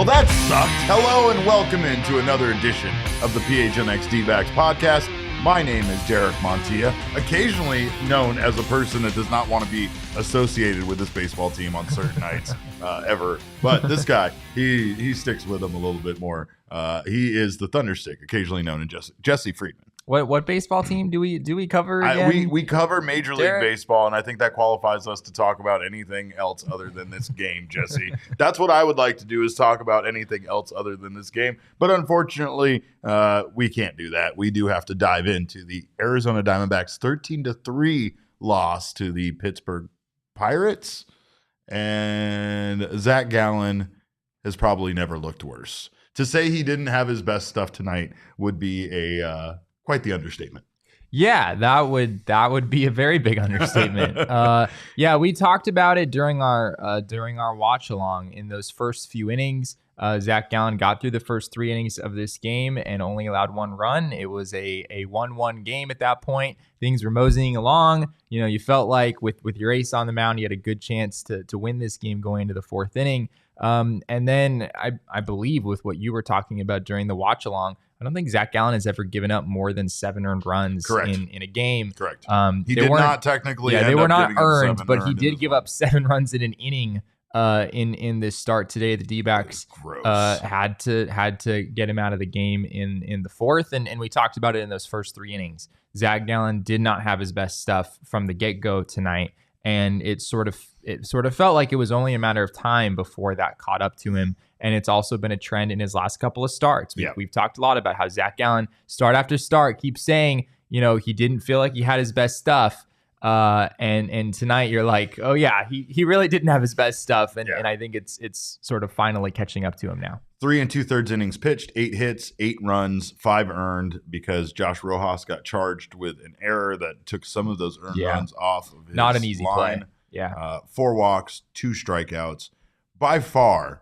Well, that sucked. Hello and welcome into another edition of the PHNX D-backs podcast. My name is Derek Montilla, occasionally known as a person that does not want to be associated with this baseball team on certain nights ever. But this guy, he sticks with them a little bit more. He is the Thunderstick, occasionally known as Jesse Friedman. What baseball team do we cover again? We cover Major League Baseball, and I think that qualifies us to talk about anything else other than this game, Jesse. That's what I would like to do, is talk about anything else other than this game. But unfortunately, we can't do that. We do have to dive into the Arizona Diamondbacks 13-3 loss to the Pittsburgh Pirates. And Zac Gallen has probably never looked worse. To say he didn't have his best stuff tonight would be quite the understatement. Yeah, that would be a very big understatement. Yeah, we talked about it during our watch along in those first few innings. Zac Gallen got through the first 3 innings of this game and only allowed 1 run. It was a 1-1 game at that point. Things were moseying along. You know, you felt like with your ace on the mound, you had a good chance to win this game going into the 4th inning. And then I believe with what you were talking about during the watch along, I don't think Zac Gallen has ever given up more than 7 earned runs in a game. Correct. He did not technically. Yeah, they were not earned, but he did give up 7 runs in an inning in this start today. The D-backs had to get him out of the game in the 4th, and we talked about it in those first 3 innings. Zac Gallen did not have his best stuff from the get-go tonight, and it sort of felt like it was only a matter of time before that caught up to him. And it's also been a trend in his last couple of starts. We've talked a lot about how Zac Gallen, start after start, keeps saying, you know, he didn't feel like he had his best stuff. And tonight you're like, oh yeah, he really didn't have his best stuff. And I think it's sort of finally catching up to him now. 3 2/3 innings pitched, 8 hits, 8 runs, 5 earned, because Josh Rojas got charged with an error that took some of those earned runs off of his Not an easy line. play. Yeah. 4 walks, 2 strikeouts. By far,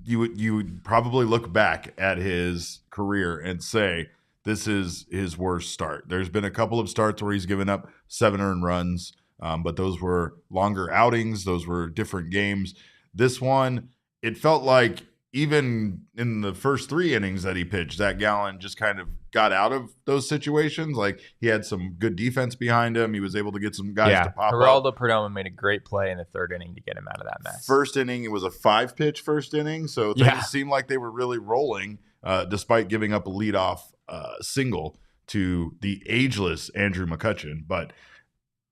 you would probably look back at his career and say this is his worst start. There's been a couple of starts where he's given up 7 earned runs, but those were longer outings. Those were different games. This one, it felt like even in the first 3 innings that he pitched, Zac Gallen just kind of got out of those situations. Like, he had some good defense behind him. He was able to get some guys to pop Geraldo up. Perdomo made a great play in the 3rd inning to get him out of that mess. First inning, it was a 5-pitch first inning, so things seemed like they were really rolling, despite giving up a leadoff single to the ageless Andrew McCutchen. But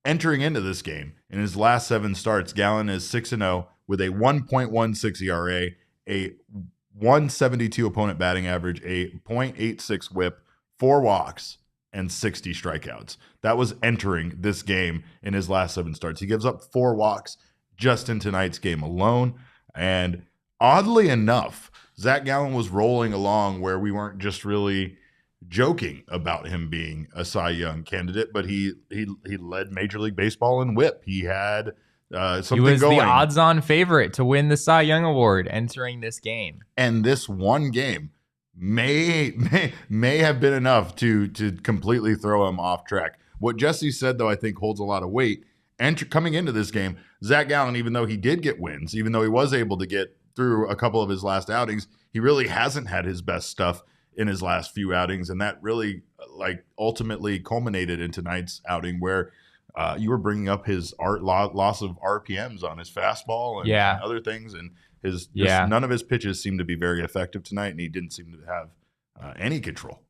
entering into this game, in his last 7 starts, Gallen is 6-0 with a 1.16 ERA, a 172 opponent batting average, a .86 whip, 4 walks, and 60 strikeouts. That was entering this game in his last 7 starts. He gives up 4 walks just in tonight's game alone. And oddly enough, Zac Gallen was rolling along where we weren't just really joking about him being a Cy Young candidate, but he led Major League Baseball in whip. He had something going. He was the odds-on favorite to win the Cy Young Award entering this game. And this one game may have been enough to completely throw him off track. What Jesse said, though, I think holds a lot of weight. And coming into this game, Zac Gallen, even though he did get wins, even though he was able to get through a couple of his last outings, he really hasn't had his best stuff in his last few outings. And that really ultimately culminated in tonight's outing, where you were bringing up his loss of RPMs on his fastball and other things. And none of his pitches seemed to be very effective tonight, and he didn't seem to have any control.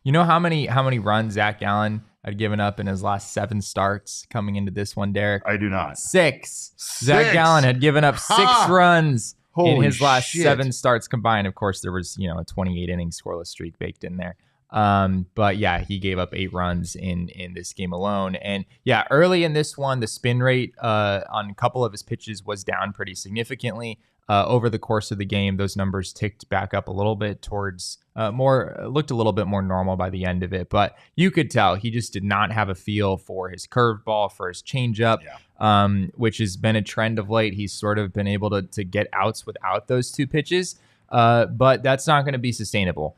You know how many runs Zac Gallen had given up in his last 7 starts coming into this one, Derek? I do not. 6. Zac Gallen had given up 6 runs in his last 7 starts combined. Of course, there was a 28 inning scoreless streak baked in there. But yeah, he gave up 8 runs in this game alone. And yeah, early in this one, the spin rate on a couple of his pitches was down pretty significantly. Over the course of the game, those numbers ticked back up a little bit towards looked a little bit more normal by the end of it. But you could tell he just did not have a feel for his curveball, for his changeup, which has been a trend of late. He's sort of been able to get outs without those 2 pitches, but that's not going to be sustainable.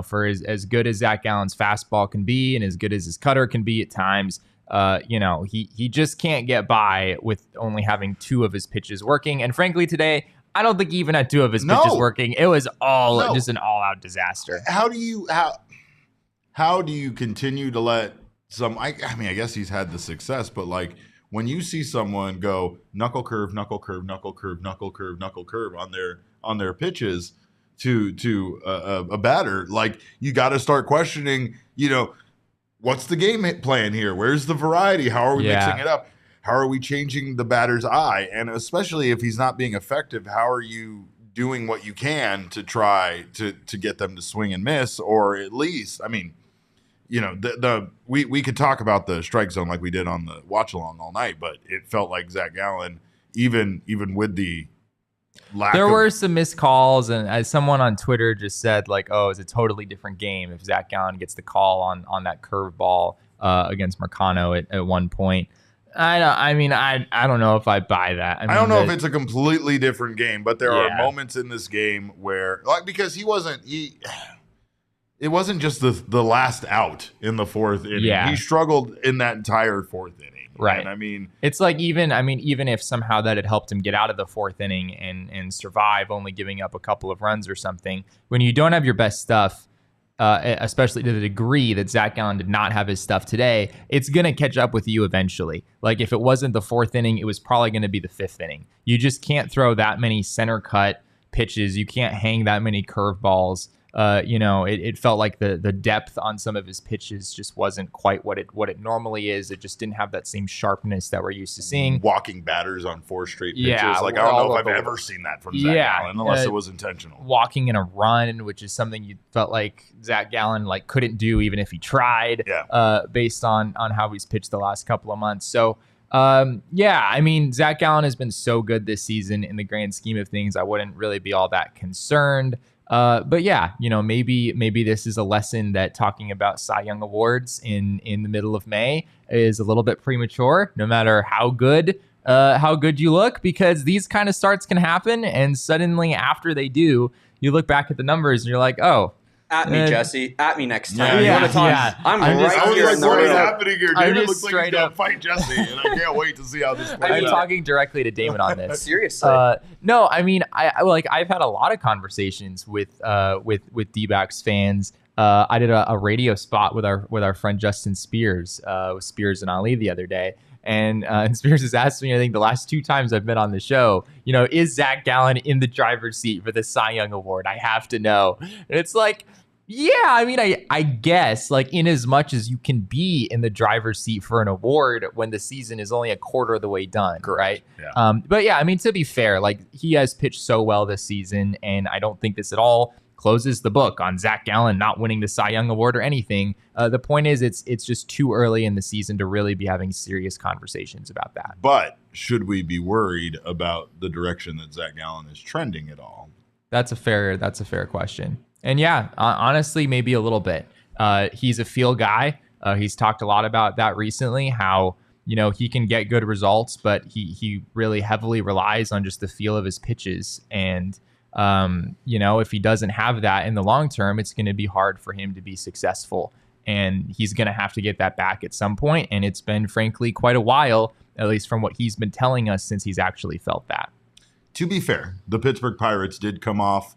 For as good as Zac Gallen's fastball can be and as good as his cutter can be at times, he just can't get by with only having 2 of his pitches working. And frankly, today, I don't think he even had 2 of his pitches working. It was just an all-out disaster. How do you continue to let some? I mean, I guess he's had the success, but like when you see someone go knuckle curve, knuckle curve, knuckle curve, knuckle curve, knuckle curve on their pitches to a batter, like you got to start questioning. What's the game plan here? Where's the variety? How are we mixing it up? How are we changing the batter's eye? And especially if he's not being effective, how are you doing what you can to try to get them to swing and miss? Or at least, I mean, we could talk about the strike zone like we did on the watch along all night, but it felt like Zac Gallen, even with the lack were some missed calls, and as someone on Twitter just said, like, oh, it's a totally different game if Zac Gallen gets the call on that curveball against Marcano at one point. I don't know if I buy that. I don't know if it's a completely different game, but there are moments in this game where, like, because it wasn't just the last out in the 4th inning. Yeah. He struggled in that entire 4th inning. Right. And I mean, it's like even if somehow that had helped him get out of the 4th inning and survive, only giving up a couple of runs or something, when you don't have your best stuff, especially to the degree that Zac Gallen did not have his stuff today, it's going to catch up with you eventually. Like if it wasn't the 4th inning, it was probably going to be the 5th inning. You just can't throw that many center cut pitches. You can't hang that many curveballs. It felt like the depth on some of his pitches just wasn't quite what it normally is. It just didn't have that same sharpness that we're used to seeing. Walking batters on 4 straight pitches. Yeah, like I don't know if I've ever seen that from Zac Gallen unless it was intentional. Walking in a run, which is something you felt like Zac Gallen like couldn't do even if he tried. Based on how he's pitched the last couple of months. So I mean, Zac Gallen has been so good this season in the grand scheme of things. I wouldn't really be all that concerned. But yeah, maybe this is a lesson that talking about Cy Young awards in the middle of May is a little bit premature, no matter how good you look, because these kind of starts can happen. And suddenly after they do, you look back at the numbers and you're like, oh, at me, Jesse. At me next time. You want to talk? Yeah. I'm right here in the room. What is room. happening here? David looks like he's going to fight Jesse, and I can't wait to see how this plays out. I'm talking directly to Damon on this. Seriously. No, I mean, I've had a lot of conversations with D-backs fans. I did a radio spot with our friend Justin Spears, with Spears and Ali the other day. And Spears has asked me, I think the last 2 times I've been on the show, is Zac Gallen in the driver's seat for the Cy Young Award? I have to know. And it's like, yeah, I mean, I guess, like, in as much as you can be in the driver's seat for an award when the season is only a quarter of the way done, right? Yeah. But yeah, I mean, to be fair, like, he has pitched so well this season, and I don't think this at all closes the book on Zac Gallen not winning the Cy Young Award or anything. The point is, it's just too early in the season to really be having serious conversations about that. But should we be worried about the direction that Zac Gallen is trending at all? That's a fair question. And yeah, honestly, maybe a little bit. He's a feel guy. He's talked a lot about that recently, how, he can get good results, but he really heavily relies on just the feel of his pitches. And, if he doesn't have that in the long term, it's going to be hard for him to be successful. And he's going to have to get that back at some point. And it's been, frankly, quite a while, at least from what he's been telling us, since he's actually felt that. To be fair, the Pittsburgh Pirates did come off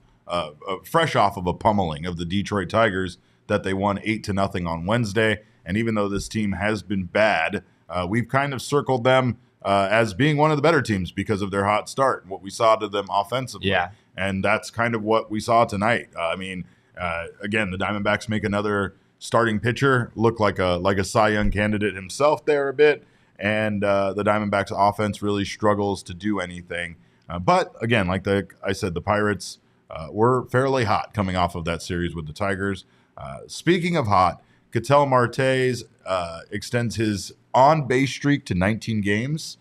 fresh off of a pummeling of the Detroit Tigers that they won 8-0 on Wednesday. And even though this team has been bad, we've kind of circled them as being one of the better teams because of their hot start and what we saw to them offensively. Yeah. And that's kind of what we saw tonight. Again, the Diamondbacks make another starting pitcher look like a Cy Young candidate himself there a bit. And the Diamondbacks offense really struggles to do anything. But again, like I said, the Pirates were fairly hot coming off of that series with the Tigers. Speaking of hot, Ketel Marte's extends his on-base streak to 19 games,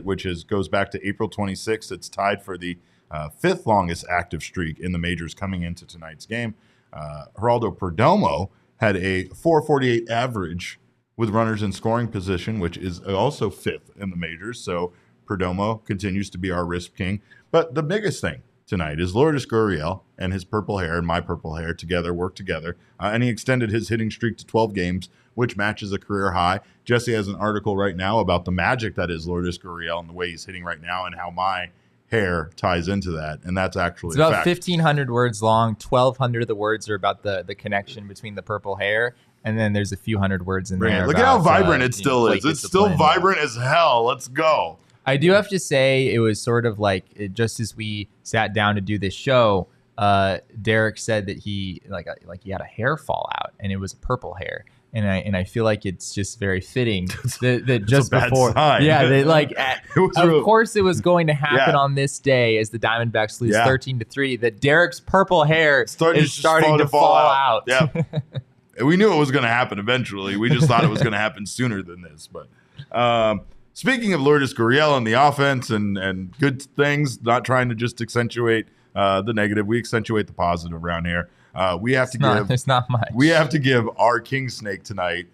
which goes back to April 26th. It's tied for the 5th longest active streak in the majors coming into tonight's game. Geraldo Perdomo had a 448 average with runners in scoring position, which is also 5th in the majors. So Perdomo continues to be our risk king. But the biggest thing tonight is Lourdes Gurriel and his purple hair and my purple hair work together. And he extended his hitting streak to 12 games, which matches a career high. Jesse has an article right now about the magic that is Lourdes Gurriel and the way he's hitting right now and how my hair ties into that, and that's actually it's about 1,500 words long. 1,200 of the words are about the connection between the purple hair, and then there's a few hundred words in there. Look at how vibrant it still is. It's still vibrant as hell. Let's go. I do have to say, it was sort of like, just as we sat down to do this show, Derek said that he he had a hair fallout, and it was a purple hair. And I feel like it's just very fitting that just before, of course it was going to happen on this day as the Diamondbacks lose 13-3. That Derek's purple hair is starting to fall out. Yeah, we knew it was going to happen eventually. We just thought it was going to happen sooner than this. But speaking of Lourdes Gurriel and the offense and good things, not trying to just accentuate the negative, we accentuate the positive around here. We have it's not much. We have to give our King Snake tonight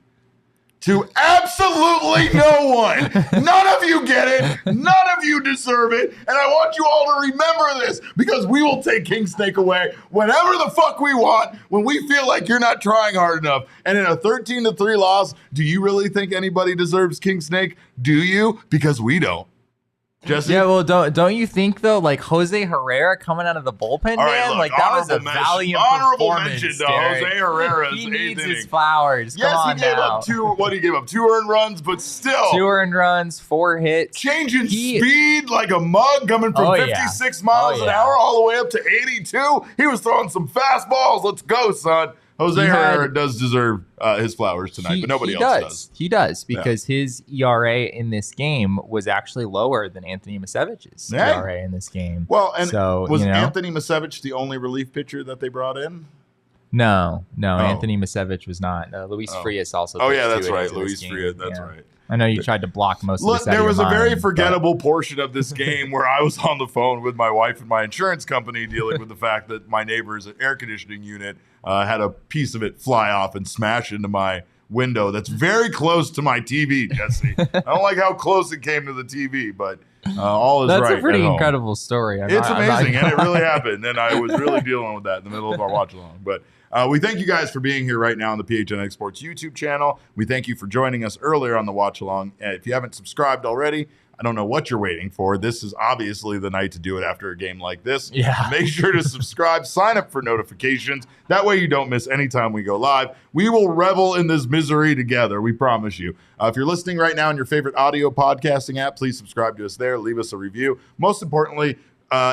to absolutely no one. None of you get it. None of you deserve it. And I want you all to remember this, because we will take King Snake away whenever the fuck we want when we feel like you're not trying hard enough. And in a 13-3 loss, do you really think anybody deserves King Snake? Do you? Because we don't. Jesse? Yeah, well, don't you think though? Like Jose Herrera coming out of the bullpen, man, look, that was a valiant performance. Mention, Jose Herrera's he needs inning. his flowers. Yes, Come on he gave now. up two. What did he give up? 2 earned runs, but still 2 earned runs, 4 hits, changing speed like a mug, coming from 56 miles an hour all the way up to 82. He was throwing some fastballs. Let's go, son. Jose Herrera does deserve his flowers tonight, but nobody else does. He does, because his ERA in this game was actually lower than Anthony Macevich's ERA in this game. Well, and so, was Anthony Macevich the only relief pitcher that they brought in? No. Anthony Macevich was not. Luis Frias also. Oh, yeah, that's right. Luis Frias, that's right. I know you tried to block most of this. There was a very forgettable portion of this game where I was on the phone with my wife and my insurance company dealing with the fact that my neighbor's air conditioning unit had a piece of it fly off and smash into my window that's very close to my TV, Jesse. I don't like how close it came to the TV, but all is right. That's a pretty incredible story. It's amazing, and it really happened. And I was really dealing with that in the middle of our watch-along. But we thank you guys for being here right now on the PHNX Sports YouTube channel. We thank you for joining us earlier on the watch-along. If you haven't subscribed already, I don't know what you're waiting for. This is obviously the night to do it after a game like this. Yeah. Make sure to subscribe, sign up for notifications. That way you don't miss any time we go live. We will revel in this misery together, we promise you. If you're listening right now on your favorite audio podcasting app, please subscribe to us there. Leave us a review. Most importantly,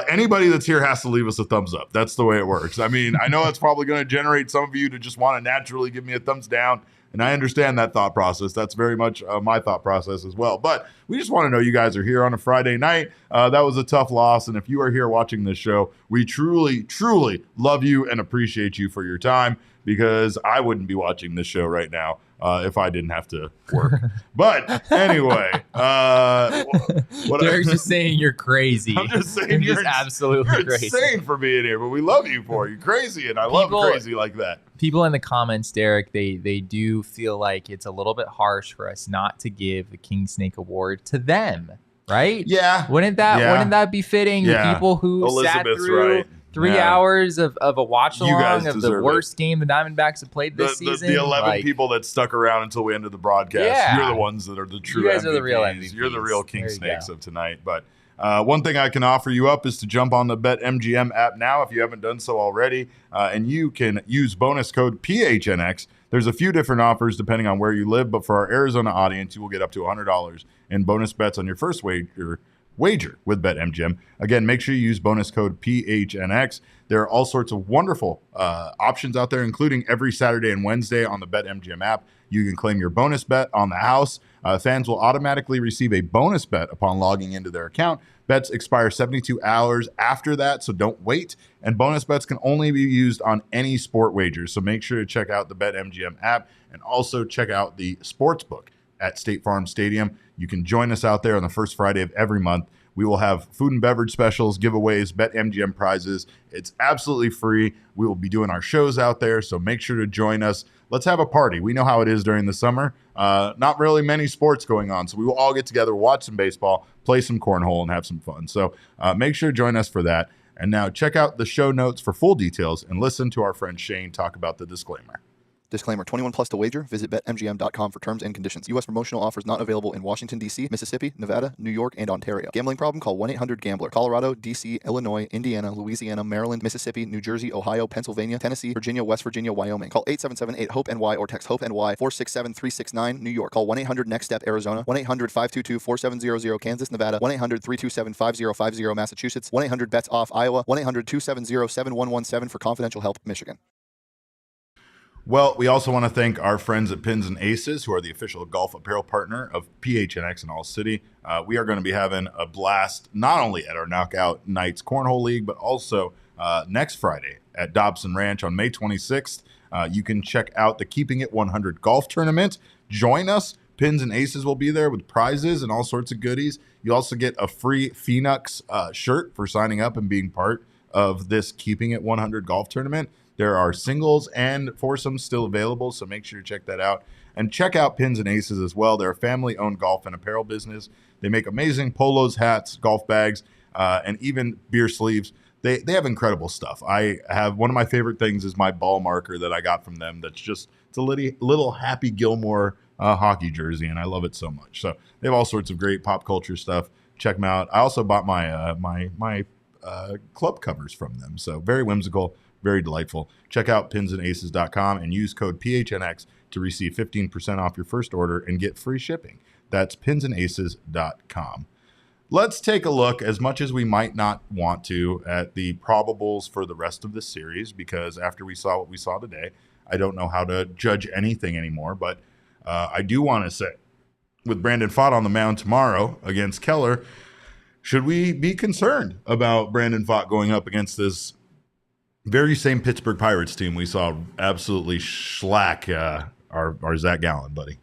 anybody that's here has to leave us a thumbs up. That's the way it works. I mean, I know that's probably going to generate some of you to just want to naturally give me a thumbs down. And I understand that thought process. That's very much my thought process as well. But we just want to know you guys are here on a Friday night. That was a tough loss. And if you are here watching this show, we truly, truly love you and appreciate you for your time, because I wouldn't be watching this show right now if I didn't have to work. But anyway, Derek's just saying you're crazy. I'm just saying you're absolutely crazy. Insane for being here, but we love you for it. You're crazy, and I love crazy like that. People in the comments, Derek, they do feel like it's a little bit harsh for us not to give the King Snake Award to them, right? Yeah. Wouldn't that be fitting? Yeah. The people who Elizabeth's sat through right. 3 hours of a watch-along of the worst it. game the Diamondbacks have played this season. The 11 people that stuck around until we ended the broadcast, you're the ones that are the true MVPs. You guys are the real MVPs. You're the real King Snakes of tonight. But one thing I can offer you up is to jump on the BetMGM app now if you haven't done so already, and you can use bonus code PHNX. There's a few different offers depending on where you live, but for our Arizona audience, you will get up to $100 in bonus bets on your first wager with BetMGM. Again, make sure you use bonus code PHNX. There are all sorts of wonderful options out there, including every Saturday and Wednesday on the BetMGM app. You can claim your bonus bet on the house. Fans will automatically receive a bonus bet upon logging into their account. Bets expire 72 hours after that, so don't wait. And bonus bets can only be used on any sport wagers. So make sure to check out the BetMGM app and also check out the Sportsbook at State Farm Stadium. You can join us out there on the first Friday of every month. We will have food and beverage specials, giveaways, BetMGM prizes. It's absolutely free. We will be doing our shows out there, so make sure to join us. Let's have a party. We know how it is during the summer. Not really many sports going on, so we will all get together, watch some baseball, play some cornhole, and have some fun. So make sure to join us for that. And now check out the show notes for full details and listen to our friend Shane talk about the disclaimer. Disclaimer, 21 plus to wager. Visit BetMGM.com for terms and conditions. U.S. promotional offers not available in Washington, D.C., Mississippi, Nevada, New York, and Ontario. Gambling problem? Call 1-800-GAMBLER. Colorado, D.C., Illinois, Indiana, Louisiana, Maryland, Mississippi, New Jersey, Ohio, Pennsylvania, Tennessee, Virginia, West Virginia, Wyoming. Call 877-8-HOPE-NY or text HOPE-NY 467-369, New York. Call 1-800-NEXT-STEP, Arizona. 1-800-522-4700, Kansas, Nevada. 1-800-327-5050, Massachusetts. 1-800-BETS-OFF, Iowa. 1-800-270-7117 for confidential help, Michigan. Well, we also want to thank our friends at Pins and Aces, who are the official golf apparel partner of PHNX and ALLCITY. We are going to be having a blast not only at our Knockout Nights Cornhole League, but also next Friday at Dobson Ranch on May 26th. You can check out the Keeping It 100 golf tournament. Join us. Pins and Aces will be there with prizes and all sorts of goodies. You also get a free Phoenix shirt for signing up and being part of this Keeping It 100 golf tournament. There are singles and foursomes still available, so make sure to check that out. And check out Pins and Aces as well. They're a family-owned golf and apparel business. They make amazing polos, hats, golf bags, and even beer sleeves. They have incredible stuff. I have one of my favorite things is my ball marker that I got from them. It's a little Happy Gilmore hockey jersey, and I love it so much. So they have all sorts of great pop culture stuff. Check them out. I also bought my club covers from them. So very whimsical. Very delightful. Check out pinsandaces.com and use code PHNX to receive 15% off your first order and get free shipping. That's pinsandaces.com. Let's take a look, as much as we might not want to, at the probables for the rest of the series, because after we saw what we saw today, I don't know how to judge anything anymore. But I do want to say, with Brandon Pfaadt on the mound tomorrow against Keller, should we be concerned about Brandon Pfaadt going up against this very same Pittsburgh Pirates team we saw absolutely shellac our Zac Gallen, buddy?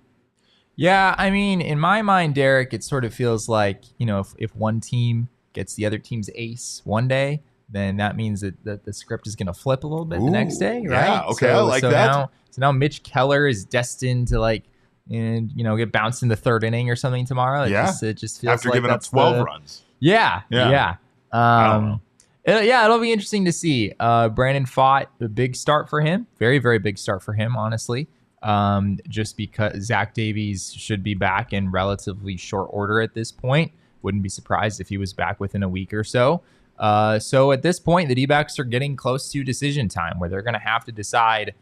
Yeah, I mean, in my mind, Derek, it sort of feels like, if one team gets the other team's ace one day, then that means that the script is going to flip a little bit the next day, right? Yeah, okay, I like that. Now Mitch Keller is destined to get bounced in the third inning or something tomorrow. It just feels after like giving up 12 runs. Yeah. I don't know. It'll be interesting to see. Brandon Pfaadt, a big start for him. Very, very big start for him, honestly. Just because Zach Davies should be back in relatively short order at this point. Wouldn't be surprised if he was back within a week or so. So at this point, the D-backs are getting close to decision time where they're going to have to decide,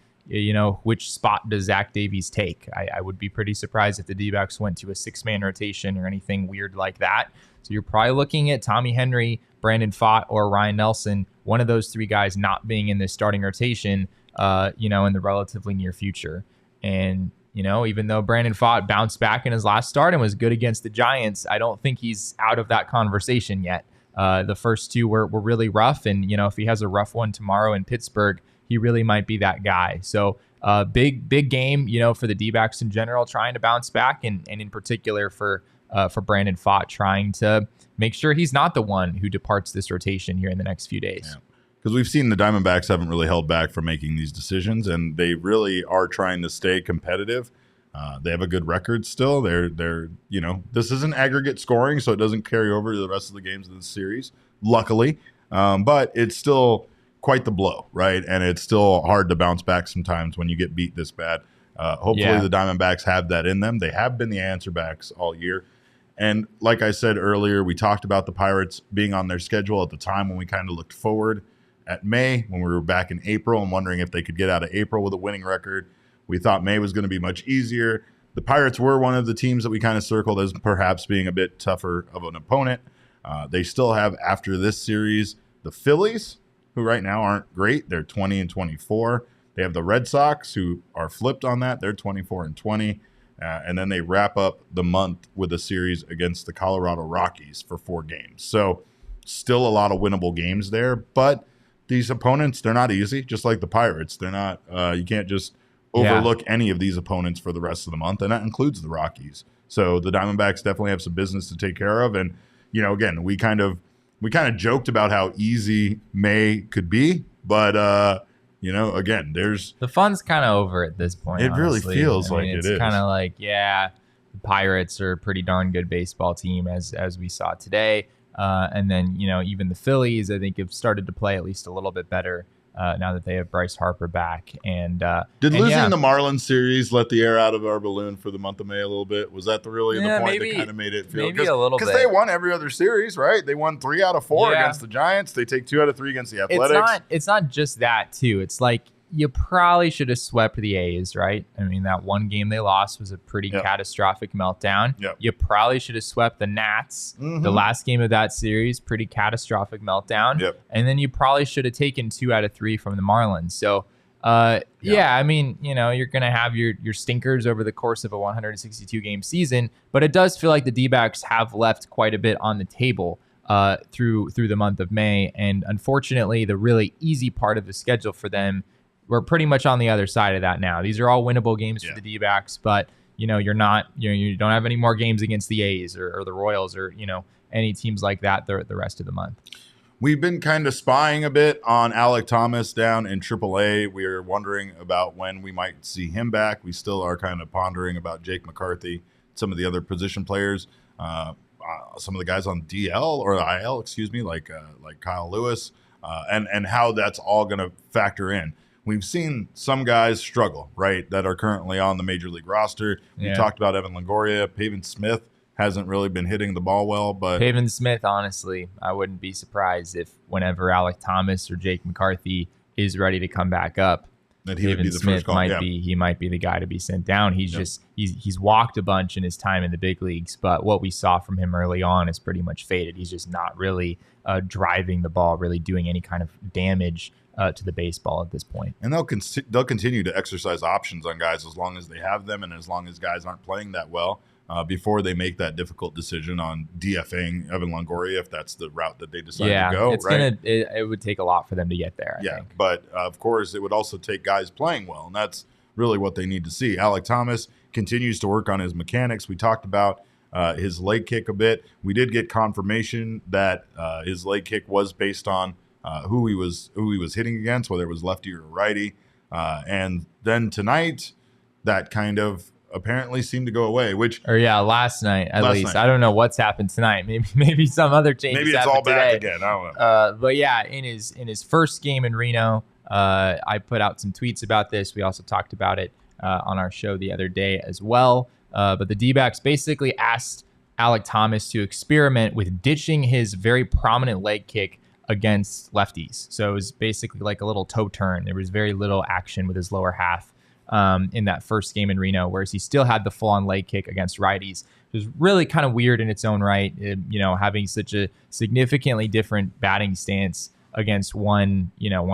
which spot does Zach Davies take. I would be pretty surprised if the D-backs went to a 6-man rotation or anything weird like that. So you're probably looking at Tommy Henry, Brandon Pfaadt, or Ryan Nelson, one of those three guys not being in this starting rotation, in the relatively near future. And, even though Brandon Pfaadt bounced back in his last start and was good against the Giants, I don't think he's out of that conversation yet. The first two were really rough. And, if he has a rough one tomorrow in Pittsburgh, he really might be that guy. So big game, for the D-backs in general, trying to bounce back, and in particular for Brandon Pfaadt, trying to make sure he's not the one who departs this rotation here in the next few days. Yeah. Because we've seen the Diamondbacks haven't really held back from making these decisions, and they really are trying to stay competitive. They have a good record still. They're this isn't aggregate scoring, so it doesn't carry over to the rest of the games of the series, luckily. But it's still quite the blow, right? And it's still hard to bounce back sometimes when you get beat this bad. Hopefully the Diamondbacks have that in them. They have been the answer backs all year. And like I said earlier, we talked about the Pirates being on their schedule at the time when we kind of looked forward at May, when we were back in April and wondering if they could get out of April with a winning record. We thought May was going to be much easier. The Pirates were one of the teams that we kind of circled as perhaps being a bit tougher of an opponent. They still have, after this series, the Phillies, who right now aren't great. They're 20-24. They have the Red Sox, who are flipped on that. They're 24-20. And then they wrap up the month with a series against the Colorado Rockies for 4 games. So still a lot of winnable games there. But these opponents, they're not easy, just like the Pirates. They're not you can't just overlook any of these opponents for the rest of the month, and that includes the Rockies. So the Diamondbacks definitely have some business to take care of. And, again, we kind of joked about how easy May could be, but again, there's the fun's kind of over at this point. It honestly. really feels like it is. It's kind of like, the Pirates are a pretty darn good baseball team, as we saw today. And then, even the Phillies, I think, have started to play at least a little bit better now that they have Bryce Harper back. And did losing the Marlins series let the air out of our balloon for the month of May a little bit? Was that really the point that kind of made it feel? Maybe a little bit. Because they won every other series, right? They won 3 out of 4 against the Giants. They take 2 out of 3 against the Athletics. It's not just that, too. It's like you probably should have swept the A's, right? I mean, that one game they lost was a pretty catastrophic meltdown. You probably should have swept the Nats, the last game of that series, pretty catastrophic meltdown. And then you probably should have taken 2 out of 3 from the Marlins. So, I mean, you're going to have your stinkers over the course of a 162-game season, but it does feel like the D-backs have left quite a bit on the table through the month of May. And unfortunately, the really easy part of the schedule for them, we're pretty much on the other side of that now. These are all winnable games for the D-backs, but you don't have any more games against the A's or the Royals or any teams like that the rest of the month. We've been kind of spying a bit on Alek Thomas down in AAA. We are wondering about when we might see him back. We still are kind of pondering about Jake McCarthy, some of the other position players, some of the guys on DL or IL, like Kyle Lewis, and how that's all going to factor in. We've seen some guys struggle, right, that are currently on the major league roster. We talked about Evan Longoria. Pavin Smith hasn't really been hitting the ball well. But Pavin Smith, honestly, I wouldn't be surprised if whenever Alek Thomas or Jake McCarthy is ready to come back up, that he would be the Smith first call. He might be the guy to be sent down. He's walked a bunch in his time in the big leagues, but what we saw from him early on is pretty much faded. He's just not really driving the ball, really doing any kind of damage to the baseball at this point. And they'll continue to exercise options on guys as long as they have them and as long as guys aren't playing that well before they make that difficult decision on DFAing Evan Longoria if that's the route that they decide to go. It would take a lot for them to get there, I think. But of course it would also take guys playing well, and that's really what they need to see. Alek Thomas continues to work on his mechanics. We talked about his leg kick a bit. We did get confirmation that his leg kick was based on who he was hitting against, whether it was lefty or righty. And then tonight, that kind of apparently seemed to go away. Last night at least. I don't know what's happened tonight. Maybe some other changes. Maybe it's all back again. I don't know. But yeah, in his first game in Reno, I put out some tweets about this. We also talked about it on our show the other day as well. But the D-backs basically asked Alek Thomas to experiment with ditching his very prominent leg kick against lefties. So it was basically like a little toe turn. There was very little action with his lower half in that first game in Reno, whereas he still had the full-on leg kick against righties. It was really kind of weird in its own right, having such a significantly different batting stance against one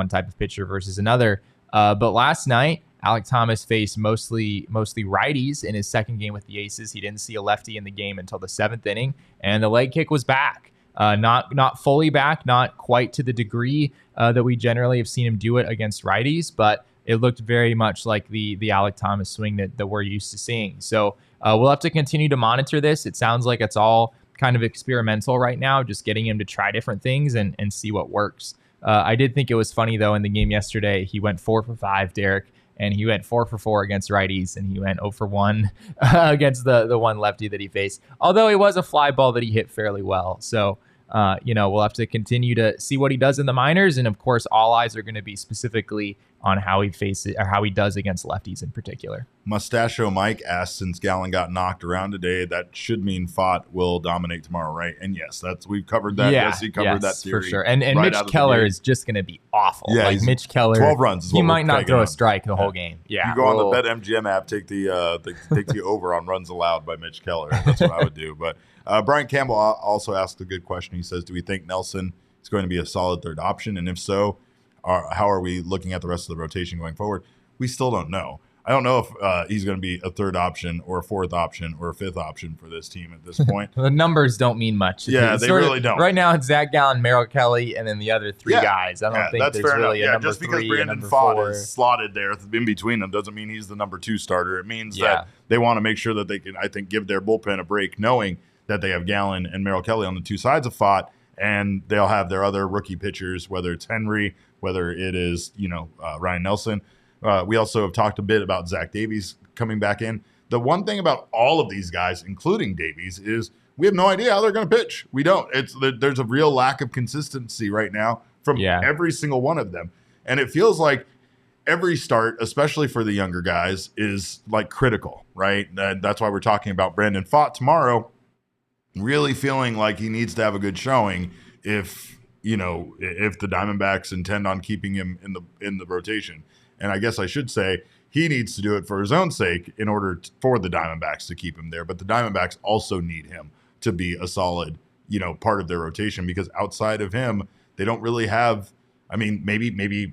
type of pitcher versus another. But last night, Alek Thomas faced mostly righties in his second game with the Aces. He didn't see a lefty in the game until the 7th inning, and the leg kick was back. Not fully back, not quite to the degree that we generally have seen him do it against righties, but it looked very much like the Alek Thomas swing that we're used to seeing. So we'll have to continue to monitor this. It sounds like it's all kind of experimental right now, just getting him to try different things and see what works. I did think it was funny, though, in the game yesterday, he went 4 for 5, Derek, and he went 4 for 4 against righties, and he went 0 for 1 against the one lefty that he faced. Although it was a fly ball that he hit fairly well. So, we'll have to continue to see what he does in the minors. And of course, all eyes are going to be specifically on how he faces or how he does against lefties in particular. Mustachio Mike asked, since Gallen got knocked around today, that should mean Pfaadt will dominate tomorrow, right? And yes, we've covered that. Yeah, yes, he covered that theory for sure. And right Mitch Keller is just going to be awful. Yeah, like Mitch Keller, 12 runs. He might not throw a strike the whole game. Yeah, you go on the BetMGM app, take the over on runs allowed by Mitch Keller. That's what I would do. But Brian Campbell also asked a good question. He says, "Do we think Nelson is going to be a solid third option? And if so, how are we looking at the rest of the rotation going forward?" We still don't know. I don't know if he's going to be a third option or a fourth option or a fifth option for this team at this point. The numbers don't mean much. Yeah, they really don't. Right now, it's Zac Gallen, Merrill Kelly, and then the other three guys. I don't think there's really a number just because three Brandon Pfaadt is slotted there in between them doesn't mean he's the number 2 starter. It means that they want to make sure that they can, I think, give their bullpen a break, knowing that they have Gallen and Merrill Kelly on the 2 sides of Pfaadt, and they'll have their other rookie pitchers, whether it's Henry, whether it is Ryan Nelson. We also have talked a bit about Zach Davies coming back in. The one thing about all of these guys, including Davies, is we have no idea how they're going to pitch. We don't. There's a real lack of consistency right now from every single one of them. And it feels like every start, especially for the younger guys, is like critical, right? That's why we're talking about Brandon Pfaadt tomorrow, really feeling like he needs to have a good showing if the Diamondbacks intend on keeping him in the rotation. And I guess I should say he needs to do it for his own sake in order for the Diamondbacks to keep him there. But the Diamondbacks also need him to be a solid, part of their rotation, because outside of him, they don't really have. I mean, maybe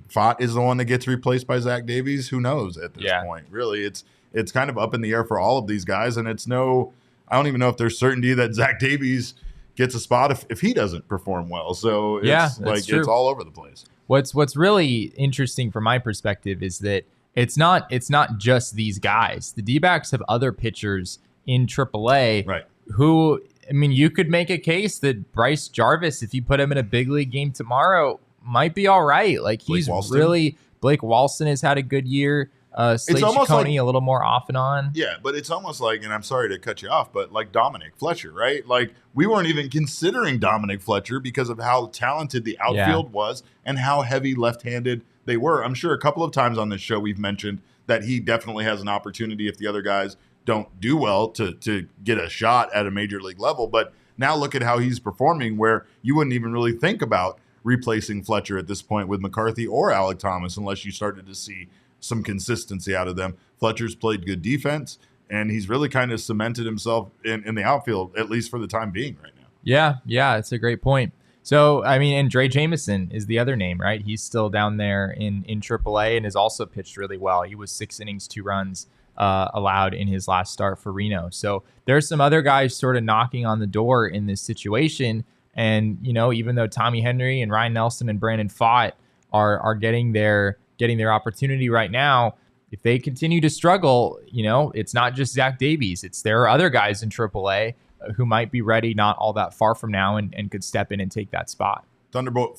Pfaadt is the one that gets replaced by Zach Davies. Who knows at this point? Really, it's kind of up in the air for all of these guys, and I don't even know if there's certainty that Zach Davies gets a spot if he doesn't perform well. So it's all over the place. What's really interesting from my perspective is that it's not just these guys. The D-backs have other pitchers in AAA, right, who, I mean, you could make a case that Bryce Jarvis, if you put him in a big league game tomorrow, might be all right. Like Blake Walston has had a good year. Slade Ciccone a little more off and on. Yeah, but it's almost like, and I'm sorry to cut you off, but like Dominic Fletcher, right? Like we weren't even considering Dominic Fletcher because of how talented the outfield was and how heavy left-handed they were. I'm sure a couple of times on this show we've mentioned that he definitely has an opportunity if the other guys don't do well to get a shot at a major league level. But now look at how he's performing, where you wouldn't even really think about replacing Fletcher at this point with McCarthy or Alek Thomas unless you started to see some consistency out of them. Fletcher's played good defense, and he's really kind of cemented himself in the outfield, at least for the time being right now. Yeah, it's a great point. So, I mean, and Dre Jameson is the other name, right? He's still down there in AAA and has also pitched really well. He was 6 innings, 2 runs allowed in his last start for Reno. So there's some other guys sort of knocking on the door in this situation. And, even though Tommy Henry and Ryan Nelson and Brandon Pfaadt are getting their opportunity right now, if they continue to struggle, it's not just Zach Davies. There are other guys in AAA who might be ready not all that far from now and could step in and take that spot. Thunderbolt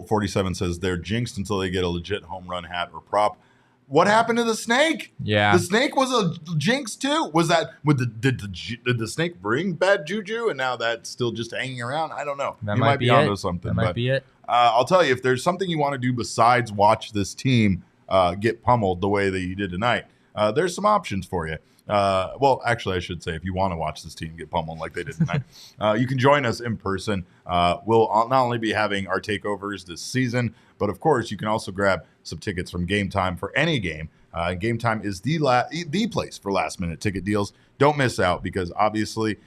47 says they're jinxed until they get a legit home run hat or prop. What happened to the snake? Yeah, the snake was a jinx too. Was that did the snake bring bad juju and now that's still just hanging around? I don't know. That you might be onto something. That might be it. I'll tell you, if there's something you want to do besides watch this team get pummeled the way that you did tonight, there's some options for you. Well, actually, I should say, if you want to watch this team get pummeled like they did tonight, you can join us in person. We'll not only be having our takeovers this season, but of course, you can also grab some tickets from Game Time for any game. Game Time is the place for last-minute ticket deals. Don't miss out, because obviously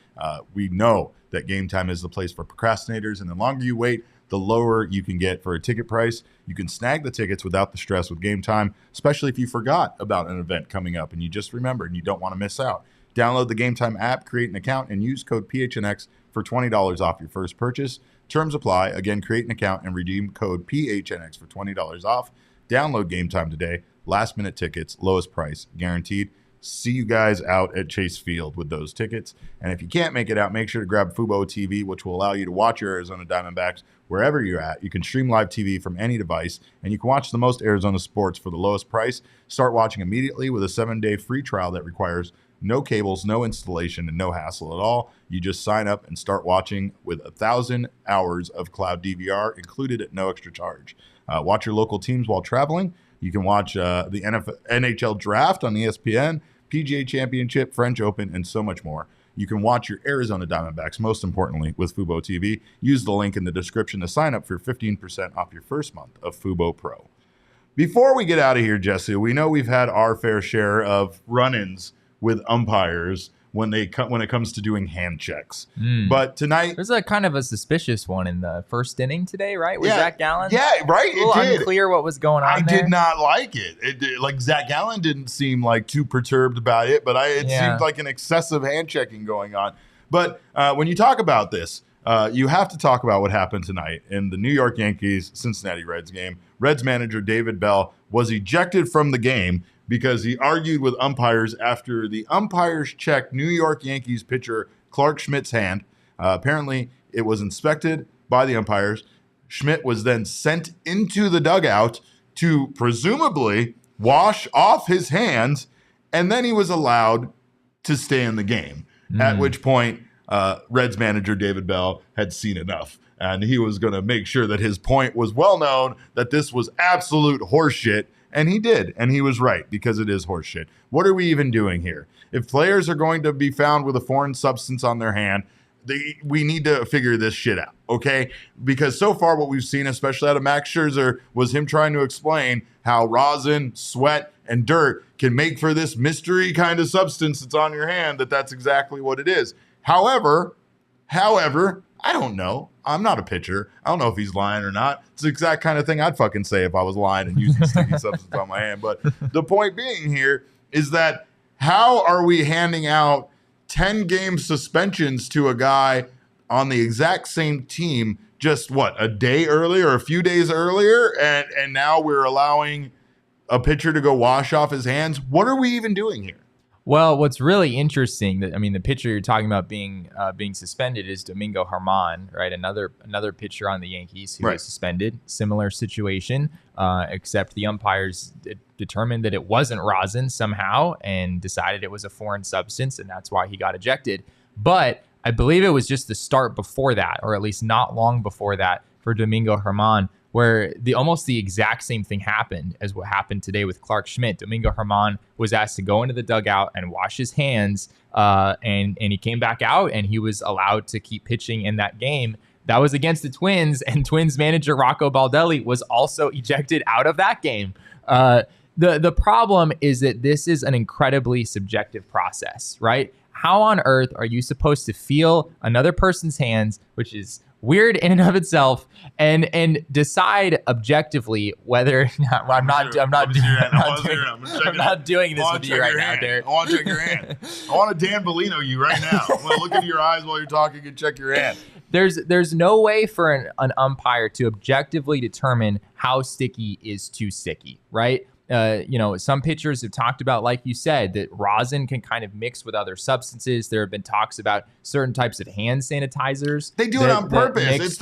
we know that Game Time is the place for procrastinators, and the longer you wait, the lower you can get for a ticket price. You can snag the tickets without the stress with Game Time, especially if you forgot about an event coming up and you just remembered and you don't want to miss out. Download the Game Time app, create an account, and use code PHNX for $20 off your first purchase. Terms apply. Again, create an account and redeem code PHNX for $20 off. Download Game Time today. Last-minute tickets, lowest price, guaranteed. See you guys out at Chase Field with those tickets. And if you can't make it out, make sure to grab Fubo TV, which will allow you to watch your Arizona Diamondbacks wherever you're at. You can stream live TV from any device, and you can watch the most Arizona sports for the lowest price. Start watching immediately with a 7-day free trial that requires no cables, no installation, and no hassle at all. You just sign up and start watching with 1,000 hours of cloud DVR included at no extra charge. Watch your local teams while traveling. You can watch the NHL Draft on ESPN, PGA Championship, French Open, and so much more. You can watch your Arizona Diamondbacks, most importantly, with Fubo TV. Use the link in the description to sign up for 15% off your first month of Fubo Pro. Before we get out of here, Jesse, we know we've had our fair share of run-ins with umpires when it comes to doing hand checks. But tonight, there's a kind of a suspicious one in the first inning today, right? With Zac Gallen? Yeah, right. A little unclear what was going on there. I did not like it. Like Zac Gallen didn't seem like too perturbed about it, but it seemed like an excessive hand checking going on. But when you talk about this, you have to talk about what happened tonight in the New York Yankees Cincinnati Reds game. Reds manager David Bell was ejected from the game because he argued with umpires after the umpires checked New York Yankees pitcher Clark Schmidt's hand. Apparently, it was inspected by the umpires. Schmidt was then sent into the dugout to presumably wash off his hands, and then he was allowed to stay in the game. At which point, Reds manager David Bell had seen enough. And he was going to make sure that his point was well known, that this was absolute horseshit. And he did. And he was right, because it is horseshit. What are we even doing here? If players are going to be found with a foreign substance on their hand, we need to figure this shit out, okay? Because so far what we've seen, especially out of Max Scherzer, was him trying to explain how rosin, sweat, and dirt can make for this mystery kind of substance that's on your hand, that's exactly what it is. However, I don't know. I'm not a pitcher. I don't know if he's lying or not. It's the exact kind of thing I'd fucking say if I was lying and using sticky substance on my hand. But the point being here is that how are we handing out 10-game suspensions to a guy on the exact same team just, a day earlier or a few days earlier, and now we're allowing a pitcher to go wash off his hands? What are we even doing here? Well, what's really interesting, the pitcher you're talking about being suspended is Domingo Germán, right? Another pitcher on the Yankees who was suspended. Similar situation, except the umpires determined that it wasn't rosin somehow and decided it was a foreign substance, and that's why he got ejected. But I believe it was just the start before that, or at least not long before that, for Domingo Germán, where almost the exact same thing happened as what happened today with Clark Schmidt. Domingo Germán was asked to go into the dugout and wash his hands, and he came back out, and he was allowed to keep pitching in that game. That was against the Twins, and Twins manager Rocco Baldelli was also ejected out of that game. The problem is that this is an incredibly subjective process, right? How on earth are you supposed to feel another person's hands, which is weird in and of itself, and decide objectively whether I'm not doing this with you right now, Derek. I want to check your hand. I want to Dan Bellino you right now. I want to look into your eyes while you're talking and check your hand. There's no way for an umpire to objectively determine how sticky is too sticky, right? Some pitchers have talked about, like you said, that rosin can kind of mix with other substances. There have been talks about certain types of hand sanitizers. They do it on purpose. It's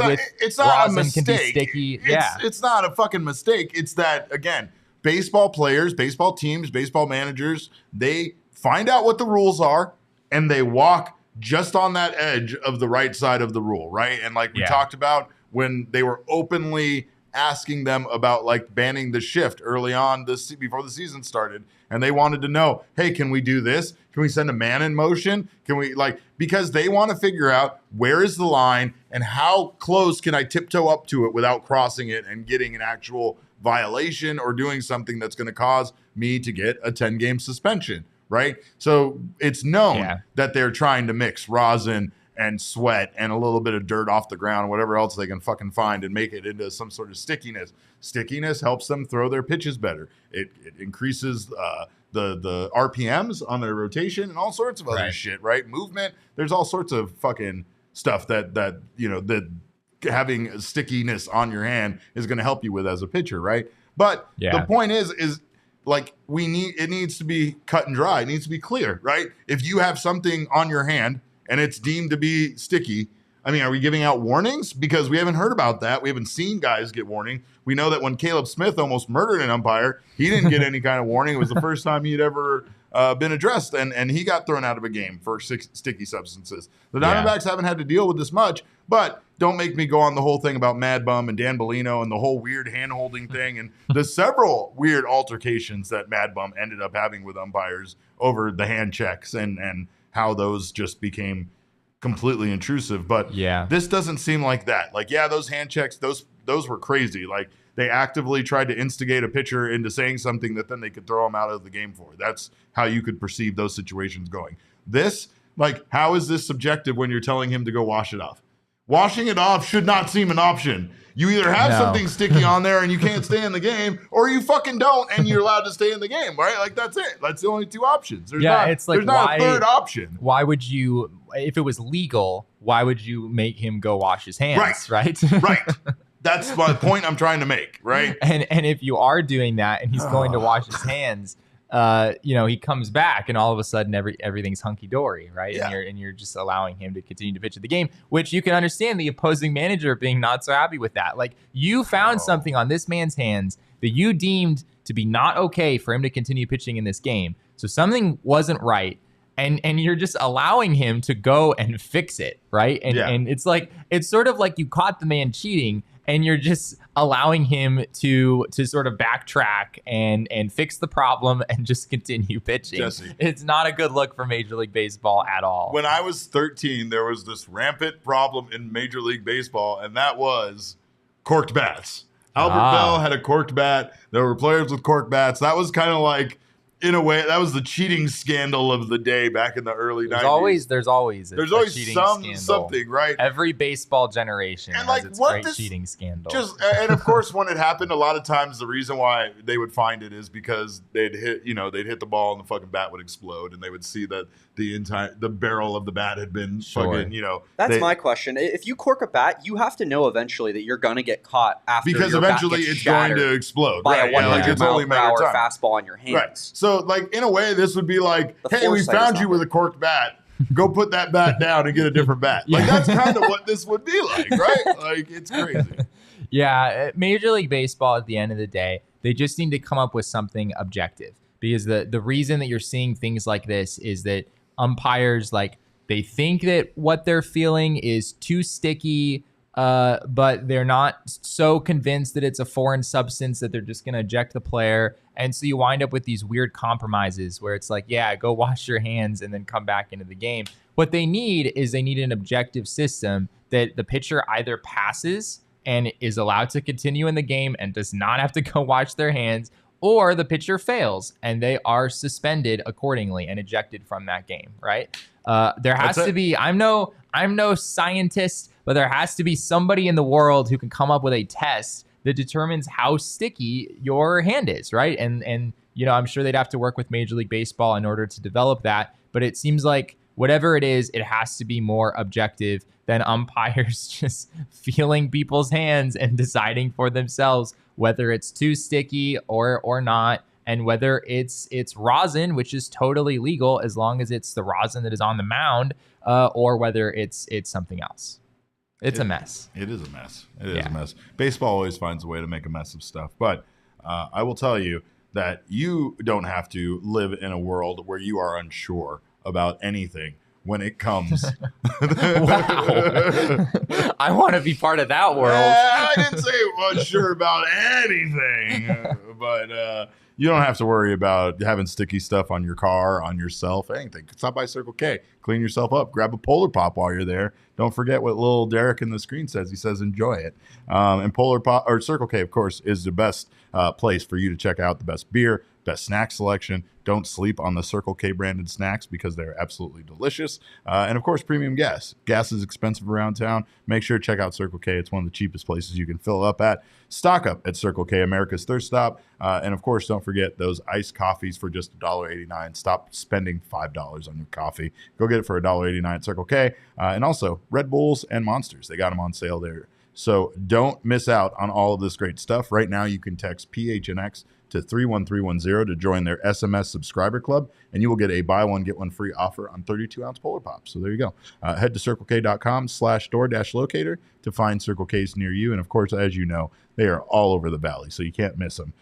not a mistake. Can be sticky. It's not a fucking mistake. It's that, again, baseball players, baseball teams, baseball managers, they find out what the rules are and they walk just on that edge of the right side of the rule, right? And like we talked about when they were openly asking them about banning the shift early on before the season started, and they wanted to know, hey, can we do this? Can we send a man in motion? Can we because they want to figure out where is the line and how close can I tiptoe up to it without crossing it and getting an actual violation or doing something that's going to cause me to get a 10-game suspension, right? So it's known that they're trying to mix rosin and sweat and a little bit of dirt off the ground, whatever else they can fucking find, and make it into some sort of stickiness. Stickiness helps them throw their pitches better. It increases the RPMs on their rotation and all sorts of other shit, right? Movement. There's all sorts of fucking stuff that having stickiness on your hand is going to help you with as a pitcher, right? But the point is it needs to be cut and dry. It needs to be clear, right? If you have something on your hand and it's deemed to be sticky, are we giving out warnings? Because we haven't heard about that. We haven't seen guys get warning. We know that when Caleb Smith almost murdered an umpire, he didn't get any kind of warning. It was the first time he'd ever been addressed, and he got thrown out of a game for sticky substances. The Diamondbacks haven't had to deal with this much, but don't make me go on the whole thing about Mad Bum and Dan Bellino and the whole weird hand-holding thing and the several weird altercations that Mad Bum ended up having with umpires over the hand checks and how those just became completely intrusive. But this doesn't seem like that. Those hand checks, those were crazy. They actively tried to instigate a pitcher into saying something that then they could throw him out of the game for. That's how you could perceive those situations going. This, how is this subjective when you're telling him to go wash it off? Washing it off should not seem an option. You either have something sticky on there and you can't stay in the game, or you fucking don't and you're allowed to stay in the game, right? That's it. That's the only two options. There's not a third option. Why would you, if it was legal, why would you make him go wash his hands, right? Right. That's my point I'm trying to make, right? And if you are doing that and he's going to wash his hands, he comes back and all of a sudden everything's hunky-dory, right? Yeah. And you're just allowing him to continue to pitch at the game, which you can understand the opposing manager being not so happy with that. You found something on this man's hands that you deemed to be not okay for him to continue pitching in this game. So something wasn't right. and you're just allowing him to go and fix it, right? And it's like, it's sort of like you caught the man cheating, and you're just allowing him to sort of backtrack and fix the problem and just continue pitching. Jesse, it's not a good look for Major League Baseball at all. When I was 13, there was this rampant problem in Major League Baseball, and that was corked bats. Albert Bell had a corked bat. There were players with corked bats. That was kind of like, in a way, that was the cheating scandal of the day back in the early 90s. There's always cheating something, right? Every baseball generation has its great cheating scandal. And of course, when it happened, a lot of times the reason why they would find it is because they'd hit the ball and the fucking bat would explode, and they would see that the barrel of the bat had been fucking, That's my question. If you cork a bat, you have to know eventually that you're gonna get caught after because your eventually bat gets it's going to explode by a 100 mile per hour time. fastball on your hands. Right. So, like, in a way, this would be like, hey, we found you with a corked bat. Go put that bat down and get a different bat. Like, that's kind of what this would be like, right? Like, it's crazy. Yeah, Major League Baseball, at the end of the day, they just need to come up with something objective, because the reason that you're seeing things like this is that umpires, like, they think that what they're feeling is too sticky, but they're not so convinced that it's a foreign substance that they're just going to eject the player. And so you wind up with these weird compromises where it's like, yeah, go wash your hands and then come back into the game. What they need is an objective system that the pitcher either passes and is allowed to continue in the game and does not have to go wash their hands, or the pitcher fails and they are suspended accordingly and ejected from that game, right? There has to be, I'm no scientist, but there has to be somebody in the world who can come up with a test that determines how sticky your hand is, right? And I'm sure they'd have to work with Major League Baseball in order to develop that, but it seems like whatever it is, it has to be more objective than umpires just feeling people's hands and deciding for themselves whether it's too sticky or not, and whether it's rosin, which is totally legal as long as it's the rosin that is on the mound, or whether it's something else. It's a mess. It is a mess. It is a mess. Baseball always finds a way to make a mess of stuff. But I will tell you that you don't have to live in a world where you are unsure about anything when it comes. Wow. I want to be part of that world. I didn't say unsure about anything, but you don't have to worry about having sticky stuff on your car, on yourself, anything. Stop by Circle K, clean yourself up, grab a Polar Pop while you're there. Don't forget what little Derek in the screen says. He says, enjoy it. And Polar Pop, or Circle K, of course, is the best place for you to check out the best beer, best snack selection. Don't sleep on the Circle K branded snacks because they're absolutely delicious. And of course, premium gas. Gas is expensive around town. Make sure to check out Circle K. It's one of the cheapest places you can fill up at. Stock up at Circle K, America's thirst stop. And of course, don't forget those iced coffees for just $1.89. Stop spending $5 on your coffee. Go get it for $1.89 at Circle K. And also, Red Bulls and Monsters. They got them on sale there. So don't miss out on all of this great stuff. Right now, you can text PHNX to 31310 to join their SMS subscriber club, and you will get a buy one, get one free offer on 32-ounce Polar Pops. So there you go. Head to circlek.com/door-locator to find Circle K's near you. And of course, as you know, they are all over the valley, so you can't miss them.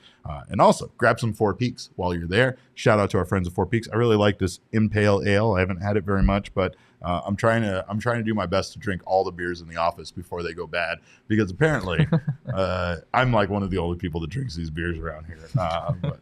And also, grab some Four Peaks while you're there. Shout out to our friends at Four Peaks. I really like this Impale Ale. I haven't had it very much, but I'm trying to do my best to drink all the beers in the office before they go bad, because apparently I'm like one of the only people that drinks these beers around here. But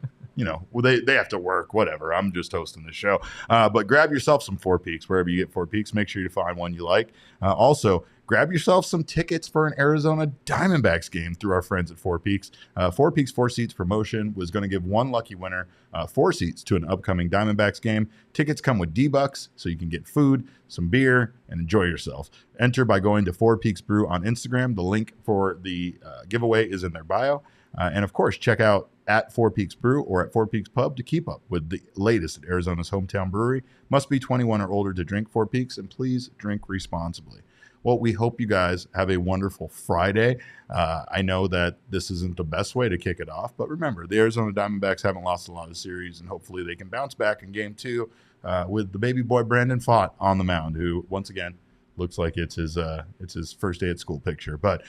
they have to work, whatever. I'm just hosting the show. But grab yourself some Four Peaks wherever you get Four Peaks. Make sure you find one you like. Also, grab yourself some tickets for an Arizona Diamondbacks game through our friends at Four Peaks. Four Peaks 4 Seats promotion was going to give one lucky winner 4 seats to an upcoming Diamondbacks game. Tickets come with D-Bucks, so you can get food, some beer, and enjoy yourself. Enter by going to Four Peaks Brew on Instagram. The link for the giveaway is in their bio. And of course, check out at Four Peaks Brew or at Four Peaks Pub to keep up with the latest at Arizona's hometown brewery. Must be 21 or older to drink Four Peaks, and please drink responsibly. Well, we hope you guys have a wonderful Friday. I know that this isn't the best way to kick it off, but remember, the Arizona Diamondbacks haven't lost a lot of series, and hopefully they can bounce back in Game 2 with the baby boy Brandon Pfaadt on the mound, who, once again, looks like it's his first day at school picture. But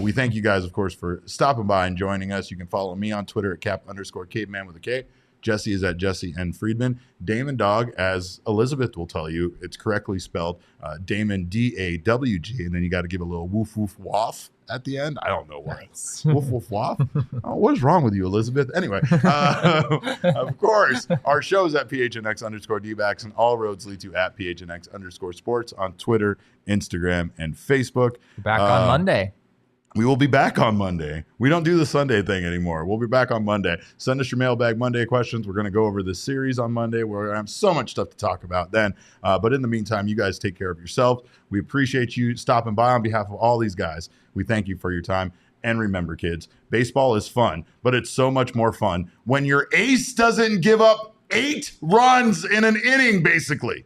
we thank you guys, of course, for stopping by and joining us. You can follow me on Twitter at cap_caveman with a K. Jesse is at Jesse N. Friedman. Damon Dog, as Elizabeth will tell you, it's correctly spelled Damon D-A-W-G, and then you got to give a little woof woof waff at the end. I don't know why. Nice. Woof woof waff. Oh, what is wrong with you, Elizabeth? Anyway, of course, our show is at PHNX_D-backs, and all roads lead to at PHNX_sports on Twitter, Instagram, and Facebook. Back on Monday. We will be back on Monday. We don't do the Sunday thing anymore. We'll be back on Monday. Send us your Mailbag Monday questions. We're going to go over this series on Monday. We're going to have so much stuff to talk about then. But in the meantime, you guys take care of yourselves. We appreciate you stopping by on behalf of all these guys. We thank you for your time. And remember, kids, baseball is fun, but it's so much more fun when your ace doesn't give up 8 runs in an inning, basically.